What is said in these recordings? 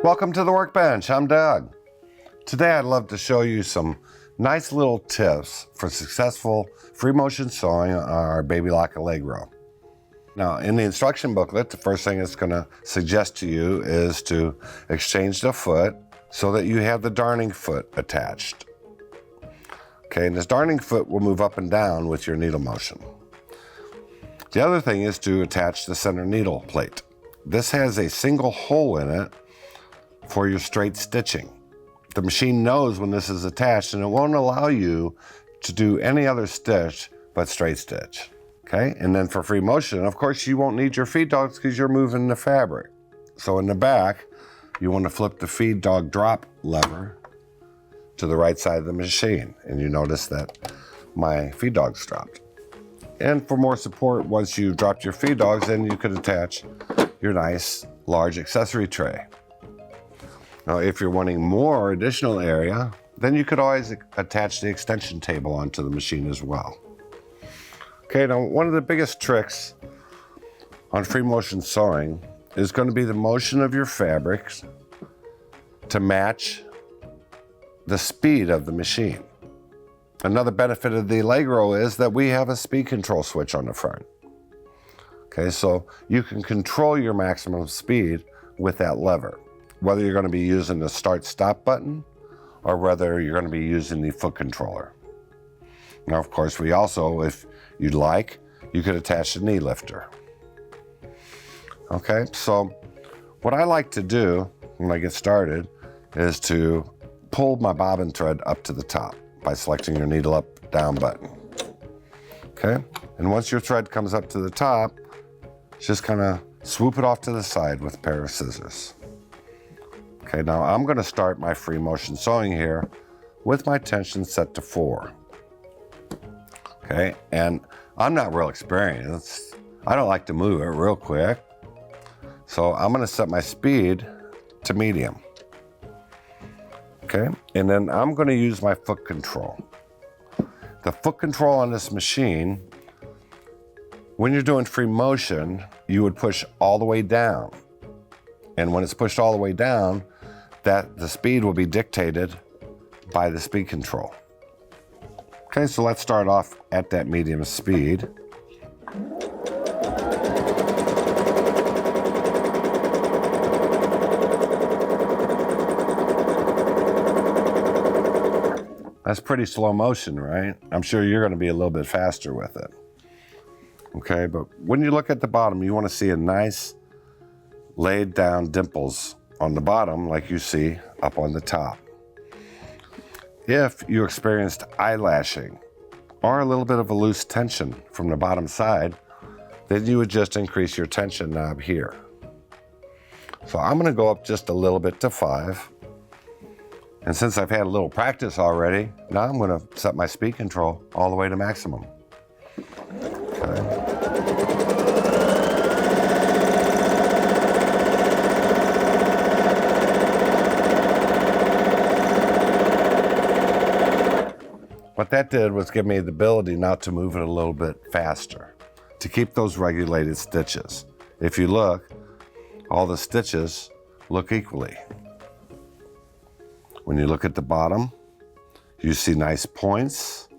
Welcome to the workbench. I'm Doug. Today I'd love to show you some nice little tips for successful free motion sewing on our Baby Lock Allegro. Now, in the instruction booklet, the first thing it's going to suggest to you is to exchange the foot so that you have the darning foot attached. Okay, and this darning foot will move up and down with your needle motion. The other thing is to attach the center needle plate. This has a single hole in it for your straight stitching. The machine knows when this is attached and it won't allow you to do any other stitch but straight stitch. Okay, and then for free motion, of course, you won't need your feed dogs because you're moving the fabric. So in the back, you want to flip the feed dog drop lever to the right side of the machine. And you notice that my feed dogs dropped. And for more support, once you've dropped your feed dogs, then you could attach your nice large accessory tray. Now, if you're wanting more additional area, then you could always attach the extension table onto the machine as well. Okay, now one of the biggest tricks on free motion sewing is going to be the motion of your fabrics to match the speed of the machine. Another benefit of the Allegro is that we have a speed control switch on the front. Okay, so you can control your maximum speed with that lever, whether you're going to be using the start-stop button or whether you're going to be using the foot controller. Now, of course, we also, if you'd like, you could attach the knee lifter. Okay, so what I like to do when I get started is to pull my bobbin thread up to the top by selecting your needle up, down button. Okay, and once your thread comes up to the top, just kind of swoop it off to the side with a pair of scissors. Okay, now I'm going to start my free motion sewing here with my tension set to 4. Okay, and I'm not real experienced. I don't like to move it real quick. So I'm going to set my speed to medium. Okay, and then I'm going to use my foot control. The foot control on this machine, when you're doing free motion, you would push all the way down. And when it's pushed all the way down, that the speed will be dictated by the speed control. Okay, so let's start off at that medium speed. That's pretty slow motion, right? I'm sure you're going to be a little bit faster with it. Okay, but when you look at the bottom, you want to see a nice laid down dimples on the bottom like you see up on the top. If you experienced eyelashing or a little bit of a loose tension from the bottom side, then you would just increase your tension knob here. So I'm going to go up just a little bit to 5. And since I've had a little practice already, now I'm going to set my speed control all the way to maximum. Okay. What that did was give me the ability now to move it a little bit faster, to keep those regulated stitches. If you look, all the stitches look equally. When you look at the bottom, you see nice points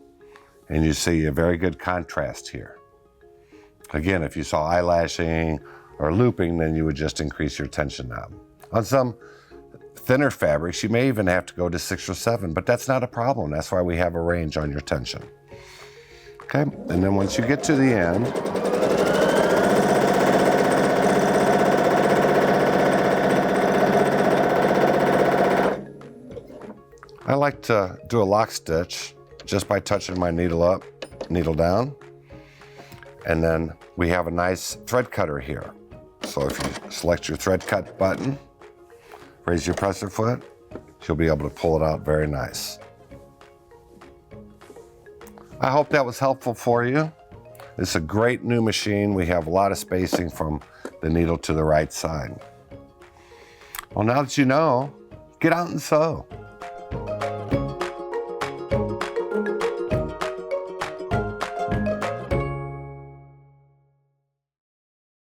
and you see a very good contrast here. Again, if you saw eyelashing or looping, then you would just increase your tension knob. On some thinner fabrics, you may even have to go to 6 or 7, but that's not a problem. That's why we have a range on your tension. Okay, and then once you get to the end, I like to do a lock stitch just by touching my needle up, needle down, and then we have a nice thread cutter here. So if you select your thread cut button, raise your presser foot, you'll be able to pull it out very nice. I hope that was helpful for you. It's a great new machine. We have a lot of spacing from the needle to the right side. Well, now that you know, get out and sew.